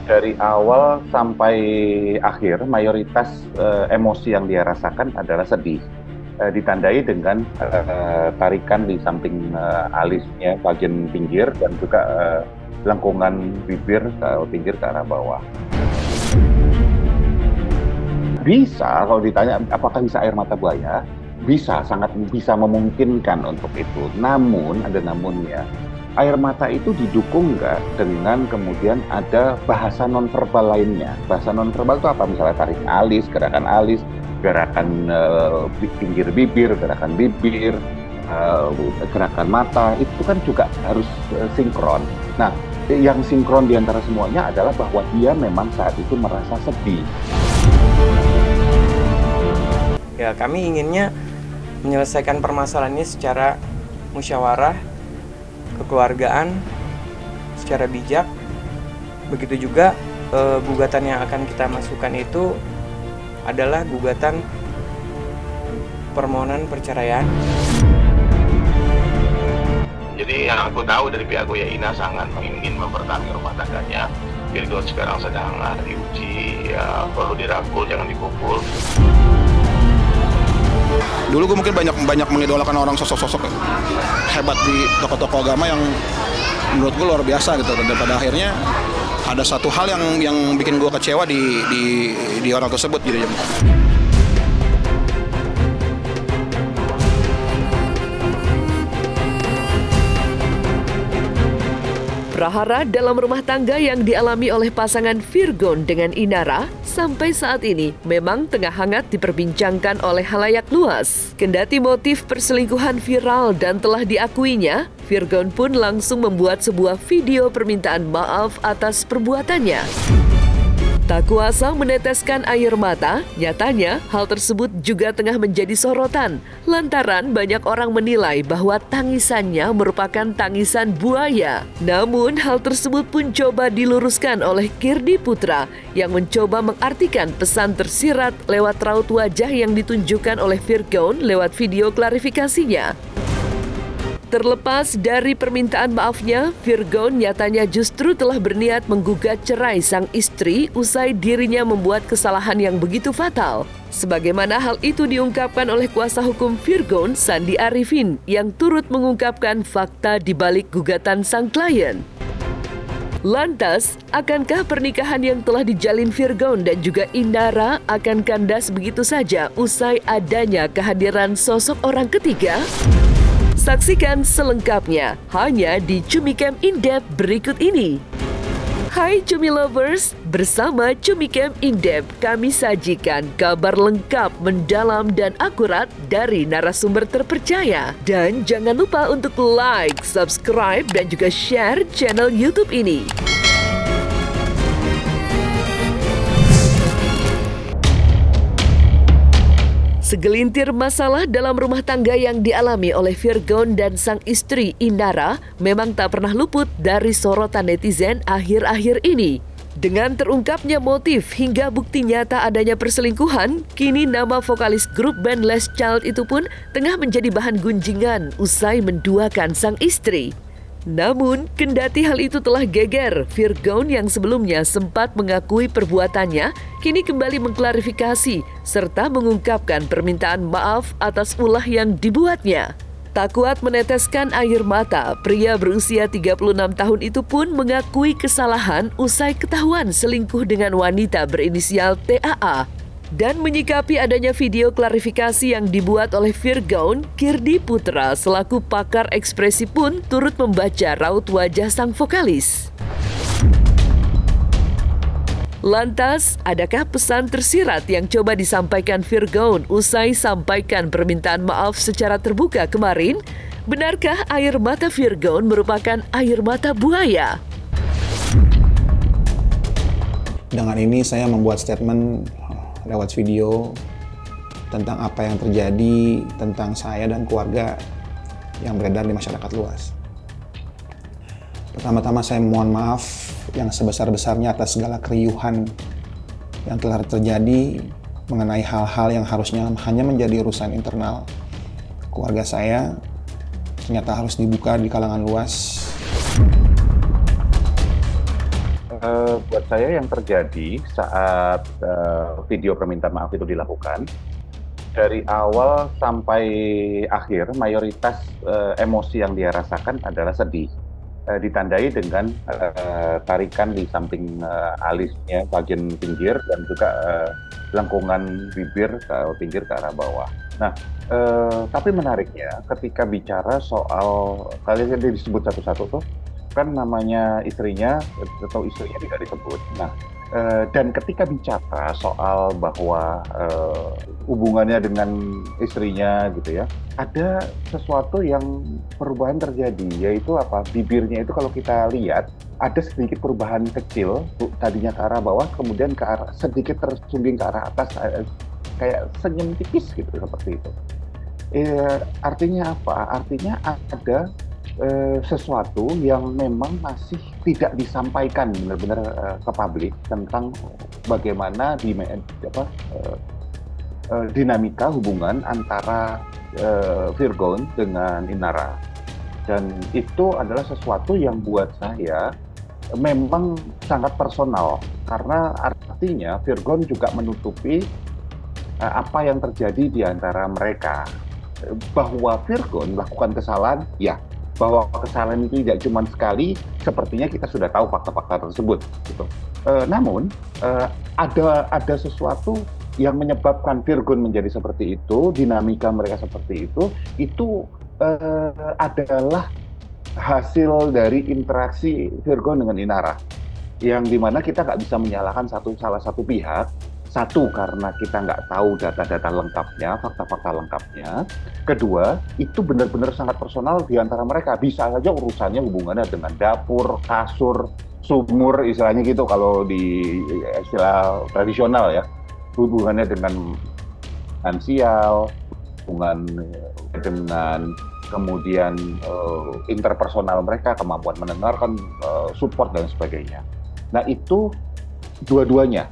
Dari awal sampai akhir, mayoritas emosi yang dia rasakan adalah sedih. Ditandai dengan tarikan di samping alisnya, bagian pinggir, dan juga lengkungan bibir ke pinggir ke arah bawah. Bisa, kalau ditanya apakah bisa air mata buaya, bisa, sangat bisa memungkinkan untuk itu. Namun, ada namunnya. Air mata itu didukung nggak dengan kemudian ada bahasa nonverbal lainnya. Bahasa nonverbal itu apa? Misalnya tarik alis, gerakan pinggir bibir, gerakan bibir, gerakan mata, itu kan juga harus sinkron. Nah, yang sinkron di antara semuanya adalah bahwa dia memang saat itu merasa sedih. Ya, kami inginnya menyelesaikan permasalahannya secara musyawarah, kekeluargaan, secara bijak. Begitu juga gugatan yang akan kita masukkan itu adalah gugatan permohonan perceraian. Jadi yang aku tahu dari pihak Goya Ina sangat ingin mempertahankan rumah tangganya. Virgo sekarang sedang diuji, ya perlu dirangkul, jangan dipukul. Dulu gue mungkin banyak mengidolakan orang sosok-sosok hebat di tokoh-tokoh agama yang menurut gue luar biasa gitu. Dan pada akhirnya ada satu hal yang bikin gue kecewa di orang tersebut gitu. Prahara dalam rumah tangga yang dialami oleh pasangan Virgon dengan Inara sampai saat ini memang tengah hangat diperbincangkan oleh halayak luas. Kendati motif perselingkuhan viral dan telah diakuinya, Virgon pun langsung membuat sebuah video permintaan maaf atas perbuatannya. Tak kuasa meneteskan air mata, nyatanya hal tersebut juga tengah menjadi sorotan lantaran banyak orang menilai bahwa tangisannya merupakan tangisan buaya. Namun hal tersebut pun coba diluruskan oleh Kirdi Putra yang mencoba mengartikan pesan tersirat lewat raut wajah yang ditunjukkan oleh Virgon lewat video klarifikasinya. Terlepas dari permintaan maafnya, Virgon nyatanya justru telah berniat menggugat cerai sang istri usai dirinya membuat kesalahan yang begitu fatal. Sebagaimana hal itu diungkapkan oleh kuasa hukum Virgon, Sandi Arifin, yang turut mengungkapkan fakta di balik gugatan sang klien. Lantas, akankah pernikahan yang telah dijalin Virgon dan juga Inara akan kandas begitu saja usai adanya kehadiran sosok orang ketiga? Saksikan selengkapnya hanya di Cumicam In-Depth berikut ini. Hai Cumi Lovers, bersama Cumicam In-Depth kami sajikan kabar lengkap, mendalam dan akurat dari narasumber terpercaya. Dan jangan lupa untuk like, subscribe dan juga share channel YouTube ini. Segelintir masalah dalam rumah tangga yang dialami oleh Virgon dan sang istri Inara memang tak pernah luput dari sorotan netizen akhir-akhir ini. Dengan terungkapnya motif hingga bukti nyata adanya perselingkuhan, kini nama vokalis grup band Les Child itu pun tengah menjadi bahan gunjingan usai menduakan sang istri. Namun, kendati hal itu telah geger, Virgon yang sebelumnya sempat mengakui perbuatannya, kini kembali mengklarifikasi serta mengungkapkan permintaan maaf atas ulah yang dibuatnya. Tak kuat meneteskan air mata, pria berusia 36 tahun itu pun mengakui kesalahan usai ketahuan selingkuh dengan wanita berinisial TAA. Dan menyikapi adanya video klarifikasi yang dibuat oleh Virgon, Kirdi Putra selaku pakar ekspresi pun turut membaca raut wajah sang vokalis. Lantas, adakah pesan tersirat yang coba disampaikan Virgon usai sampaikan permintaan maaf secara terbuka kemarin? Benarkah air mata Virgon merupakan air mata buaya? Dengan ini saya membuat statement lewat video tentang apa yang terjadi tentang saya dan keluarga yang beredar di masyarakat luas. Pertama-tama saya mohon maaf yang sebesar-besarnya atas segala keriuhan yang telah terjadi mengenai hal-hal yang harusnya hanya menjadi urusan internal keluarga saya, ternyata harus dibuka di kalangan luas. Buat saya yang terjadi saat video permintaan maaf itu dilakukan, dari awal sampai akhir, mayoritas emosi yang dia rasakan adalah sedih. Ditandai dengan tarikan di samping alisnya, bagian pinggir, dan juga lengkungan bibir ke pinggir ke arah bawah. Nah, tapi menariknya ketika bicara soal, kalian disebut satu-satu tuh, kan namanya istrinya atau istrinya tidak disebut. Nah, dan ketika bicara soal bahwa hubungannya dengan istrinya gitu ya, ada sesuatu yang perubahan terjadi, yaitu apa? Bibirnya itu kalau kita lihat ada sedikit perubahan kecil, tadinya ke arah bawah, kemudian ke arah sedikit tersungging ke arah atas, kayak senyum tipis gitu seperti itu. Artinya apa? Artinya ada sesuatu yang memang masih tidak disampaikan benar-benar ke publik tentang bagaimana dinamika hubungan antara Virgon dengan Inara. Dan itu adalah sesuatu yang buat saya memang sangat personal, karena artinya Virgon juga menutupi apa yang terjadi di antara mereka. Bahwa Virgon melakukan kesalahan, ya, bahwa kesalahan itu tidak cuma sekali, sepertinya kita sudah tahu fakta-fakta tersebut. Gitu. Namun ada sesuatu yang menyebabkan Virgon menjadi seperti itu, dinamika mereka seperti itu adalah hasil dari interaksi Virgon dengan Inara, yang dimana kita nggak bisa menyalahkan salah satu pihak. Satu, karena kita nggak tahu data-data lengkapnya, fakta-fakta lengkapnya. Kedua, itu benar-benar sangat personal di antara mereka. Bisa saja urusannya hubungannya dengan dapur, kasur, sumur, istilahnya gitu kalau di istilah tradisional ya. Hubungannya dengan finansial, hubungan dengan kemudian interpersonal mereka, kemampuan mendengarkan, support, dan sebagainya. Nah, itu dua-duanya.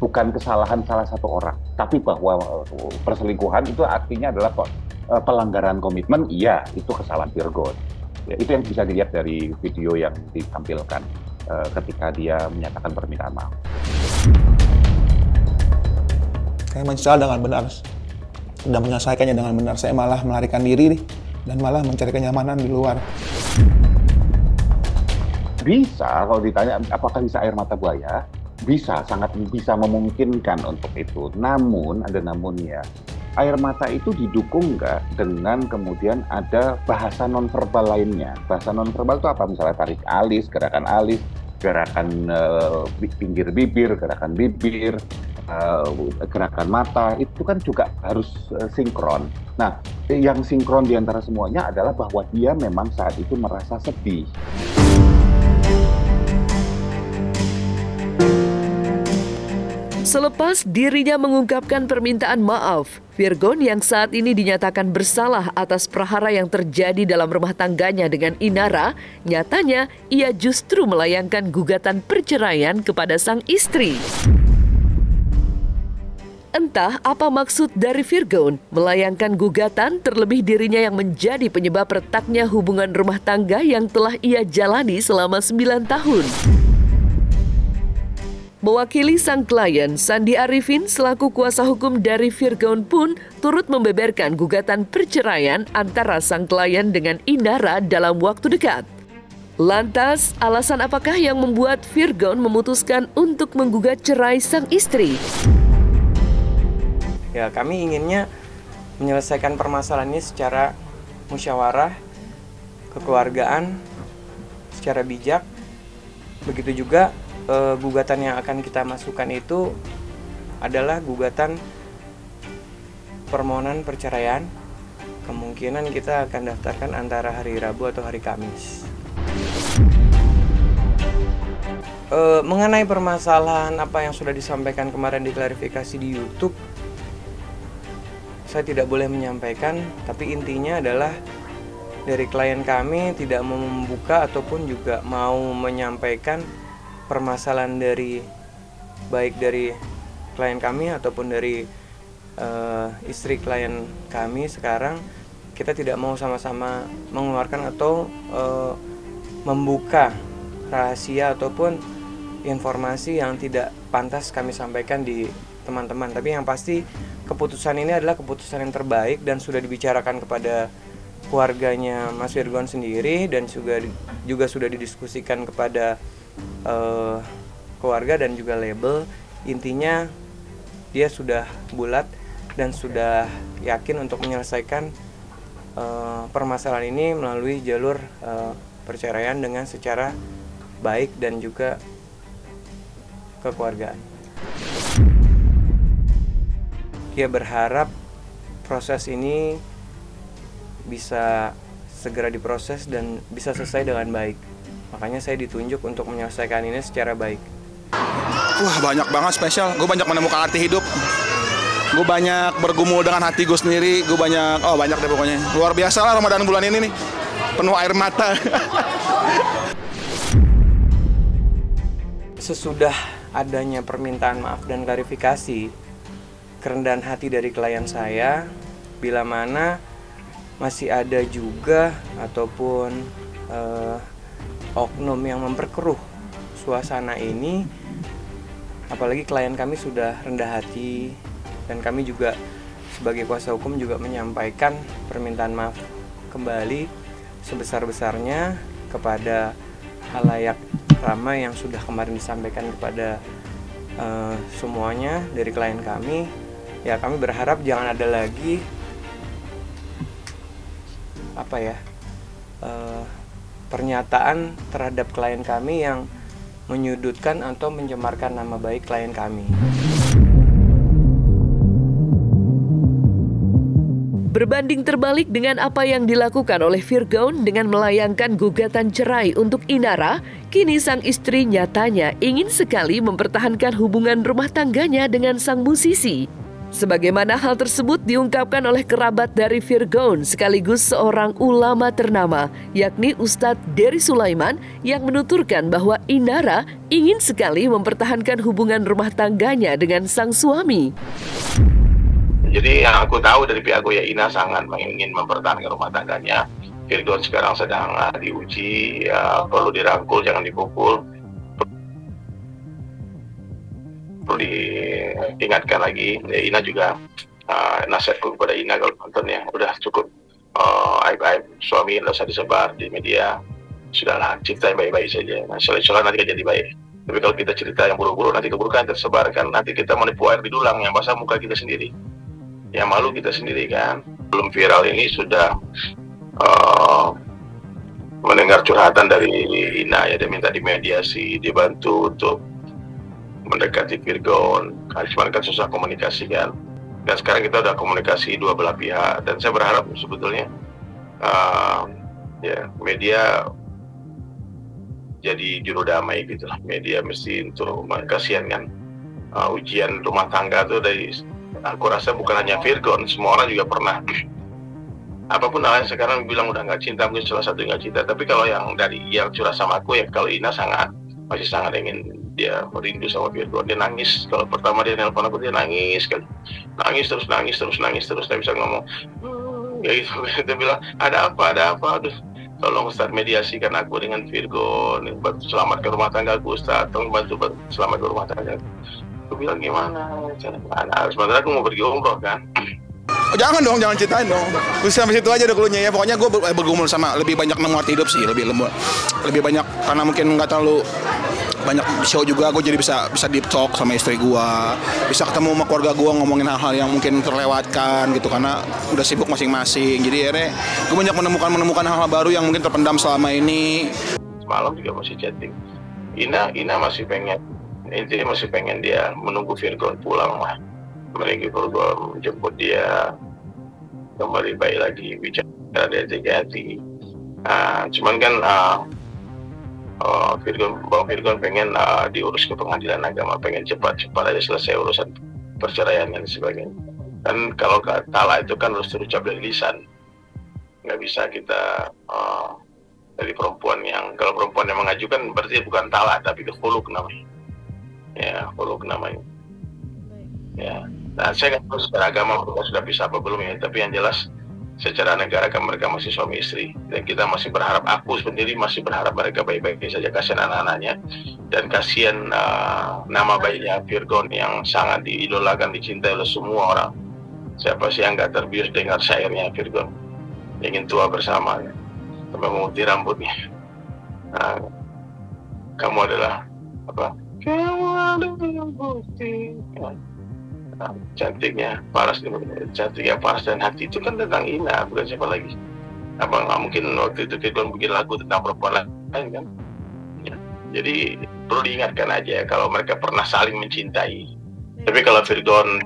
Bukan kesalahan salah satu orang, tapi bahwa perselingkuhan itu artinya adalah pelanggaran komitmen, iya, itu kesalahan Virgon. Ya, itu yang bisa dilihat dari video yang ditampilkan ketika dia menyatakan permintaan maaf. Saya menyesal dengan benar dan menyelesaikannya dengan benar. Saya malah melarikan diri dan malah mencari kenyamanan di luar. Bisa, kalau ditanya apakah bisa air mata buaya, bisa, sangat bisa memungkinkan untuk itu. Namun, ada namunnya. Air mata itu didukung nggak dengan kemudian ada bahasa nonverbal lainnya. Bahasa nonverbal itu apa? Misalnya tarik alis, gerakan pinggir bibir, gerakan bibir, gerakan mata, itu kan juga harus sinkron. Nah, yang sinkron di antara semuanya adalah bahwa dia memang saat itu merasa sedih. Selepas dirinya mengungkapkan permintaan maaf, Virgon yang saat ini dinyatakan bersalah atas prahara yang terjadi dalam rumah tangganya dengan Inara, nyatanya ia justru melayangkan gugatan perceraian kepada sang istri. Entah apa maksud dari Virgon melayangkan gugatan, terlebih dirinya yang menjadi penyebab retaknya hubungan rumah tangga yang telah ia jalani selama 9 tahun. Mewakili sang klien, Sandi Arifin selaku kuasa hukum dari Virgon pun turut membeberkan gugatan perceraian antara sang klien dengan Inara dalam waktu dekat. Lantas, alasan apakah yang membuat Virgon memutuskan untuk menggugat cerai sang istri? Ya, kami inginnya menyelesaikan permasalahan ini secara musyawarah, kekeluargaan, secara bijak. Begitu juga gugatan yang akan kita masukkan itu adalah gugatan permohonan perceraian. Kemungkinan kita akan daftarkan antara hari Rabu atau hari Kamis. Mengenai permasalahan apa yang sudah disampaikan kemarin di klarifikasi di YouTube, saya tidak boleh menyampaikan, tapi intinya adalah dari klien kami tidak mau membuka ataupun juga mau menyampaikan permasalahan baik dari klien kami ataupun dari istri klien kami. Sekarang kita tidak mau sama-sama mengeluarkan atau membuka rahasia ataupun informasi yang tidak pantas kami sampaikan di teman-teman. Tapi yang pasti keputusan ini adalah keputusan yang terbaik dan sudah dibicarakan kepada keluarganya Mas Virgon sendiri, dan juga sudah didiskusikan kepada keluarga dan juga label. Intinya dia sudah bulat dan sudah yakin untuk menyelesaikan permasalahan ini melalui jalur perceraian dengan secara baik dan juga kekeluargaan. Dia berharap proses ini bisa segera diproses dan bisa selesai dengan baik. Makanya saya ditunjuk untuk menyelesaikan ini secara baik. Wah, banyak banget spesial. Gue banyak menemukan arti hidup. Gue banyak bergumul dengan hati gue sendiri. Gue banyak deh pokoknya. Luar biasa lah Ramadan bulan ini nih. Penuh air mata. Sesudah adanya permintaan maaf dan klarifikasi, kerendahan hati dari klien saya, bila mana masih ada juga ataupun oknum yang memperkeruh suasana ini, apalagi klien kami sudah rendah hati, dan kami juga sebagai kuasa hukum juga menyampaikan permintaan maaf kembali sebesar-besarnya kepada halayak ramai yang sudah kemarin disampaikan kepada semuanya dari klien kami. Ya, kami berharap jangan ada lagi pernyataan terhadap klien kami yang menyudutkan atau mencemarkan nama baik klien kami. Berbanding terbalik dengan apa yang dilakukan oleh Virgon dengan melayangkan gugatan cerai untuk Inara, kini sang istri nyatanya ingin sekali mempertahankan hubungan rumah tangganya dengan sang musisi. Sebagaimana hal tersebut diungkapkan oleh kerabat dari Virgon sekaligus seorang ulama ternama, yakni Ustadz Dery Sulaiman, yang menuturkan bahwa Inara ingin sekali mempertahankan hubungan rumah tangganya dengan sang suami. Jadi yang aku tahu dari pihak Goya Ina sangat ingin mempertahankan rumah tangganya. Virgon sekarang sedang diuji, ya, perlu dirangkul, jangan dipukul. Perlu diingatkan lagi, ya, Ina juga nasihatku kepada Ina kalau nonton ya, udah cukup aib-aib suami nggak usah disebar di media, sudahlah cerita yang baik-baik saja. Nah, insya-Allah nanti akan jadi baik. Tapi kalau kita cerita yang buruk-buruk, nanti keburukan tersebarkan, nanti kita menipu air di dulang yang basah muka kita sendiri, yang malu kita sendiri kan. Belum viral ini sudah mendengar curhatan dari Ina, ya, dia minta dimediasi, dibantu untuk mendekati Virgon, cuma kan susah komunikasi kan. Dan sekarang kita udah komunikasi dua belah pihak, dan saya berharap sebetulnya ya media jadi juru damai gitu lah. Media mesti untuk kasihan kan, ujian rumah tangga tuh dari, aku rasa bukan hanya Virgon, semua orang juga pernah. Apapun halnya sekarang bilang udah nggak cinta, mungkin salah satu nggak cinta. Tapi kalau yang dari yang curhat sama aku ya, kalau Ina masih sangat ingin, dia merindu sama Virgon. Dia nangis kalau pertama dia nelpon aku, dia nangis kan, nangis terus, dia bisa ngomong ya gitu. Dia bilang ada apa, aduh tolong Ustadz mediasikan aku dengan Virgon, bantu selamatkan rumah tangga aku Ustadz, tolong bantu selamatkan rumah tangga. Aku bilang gimana caranya, sebenarnya aku mau pergi umroh kan. Oh, jangan ceritain dong. Terus sampai situ aja udah keluarnya ya. Pokoknya gue bergumul sama lebih banyak nemu arti hidup sih, lebih banyak karena mungkin nggak terlalu banyak show juga. Gue jadi bisa deep talk sama istri gue, bisa ketemu sama keluarga gue, ngomongin hal-hal yang mungkin terlewatkan gitu karena udah sibuk masing-masing. Jadi akhirnya gue banyak menemukan hal-hal baru yang mungkin terpendam selama ini. Semalam juga masih chatting. Ina masih pengen, intinya masih pengen dia menunggu Virgon pulang lah. Menunggu Virgon menjemput dia kembali baik lagi, bicara dari hati. Cuman kan Bang Virgon pengen diurus ke pengadilan agama, pengen cepat aja selesai urusan perceraian dan sebagainya. Dan kalau talak itu kan harus terucap dari lisan, nggak bisa kita dari perempuan yang, kalau perempuan yang mengajukan berarti bukan talak tapi ke khuluk namanya. Ya, khuluk namanya. Ya. Nah, saya nggak tahu secara agama mereka sudah bisa apa belum ya, tapi yang jelas secara negara kan mereka masih suami istri, dan kita masih berharap, aku sendiri masih berharap mereka baik-baik saja, kasihan anak-anaknya, dan kasihan nama baiknya Virgon yang sangat diidolakan, dicintai oleh semua orang. Siapa sih yang nggak terbius dengar syairnya Virgon, ingin tua bersama, sampai memutih rambutnya. Kamu adalah apa? Kamu adalah bukti. Cantiknya Paras, dan hati itu kan tentang Ina, bukan siapa lagi. Apa nggak mungkin waktu itu Virgon bikin lagu tentang perempuan lain kan? Ya. Jadi perlu diingatkan aja kalau mereka pernah saling mencintai. Tapi kalau Virgon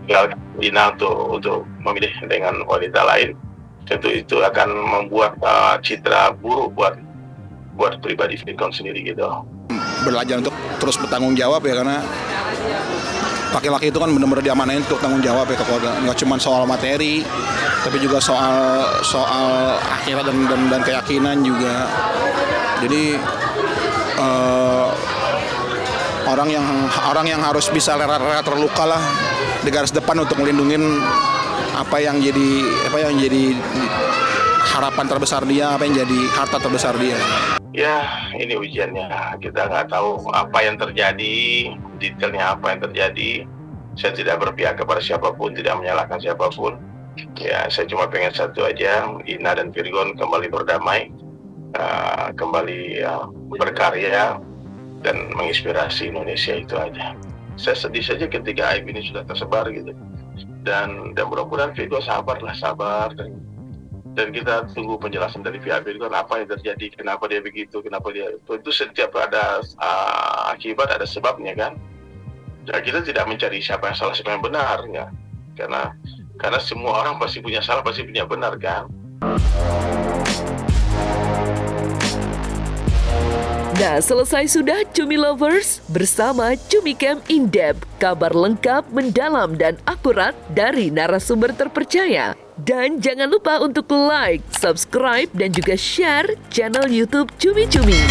tinggal Ina untuk memilih dengan wanita lain, tentu itu akan membuat citra buruk buat pribadi Virgon sendiri gitu. Belajar untuk terus bertanggung jawab ya, karena laki-laki itu kan benar-benar diamanain untuk tanggung jawab ya ke keluarga. Nggak cuma soal materi, tapi juga soal akhirat dan keyakinan juga. Jadi orang yang harus bisa rela terluka lah di garis depan untuk melindungi apa yang jadi harapan terbesar dia, apa yang jadi harta terbesar dia. Ya, ini ujiannya. Kita nggak tahu apa yang terjadi, detailnya apa yang terjadi. Saya tidak berpihak kepada siapapun, tidak menyalahkan siapapun. Ya, saya cuma pengen satu aja, Ina dan Virgon kembali berdamai, kembali berkarya dan menginspirasi Indonesia, itu aja. Saya sedih saja ketika aib ini sudah tersebar gitu. Dan mudah-mudahan Virgon sabar, dan kita tunggu penjelasan dari pihak Virgon apa yang terjadi, kenapa dia begitu, kenapa dia itu setiap ada akibat ada sebabnya kan. Ya, kita tidak mencari siapa yang salah siapa yang benar ya, karena semua orang pasti punya salah, pasti punya benar kan. Nah, selesai sudah Cumi Lovers bersama Cumi Camp In-Depth, kabar lengkap, mendalam, dan akurat dari narasumber terpercaya. Dan jangan lupa untuk like, subscribe, dan juga share channel YouTube Cumi Cumi.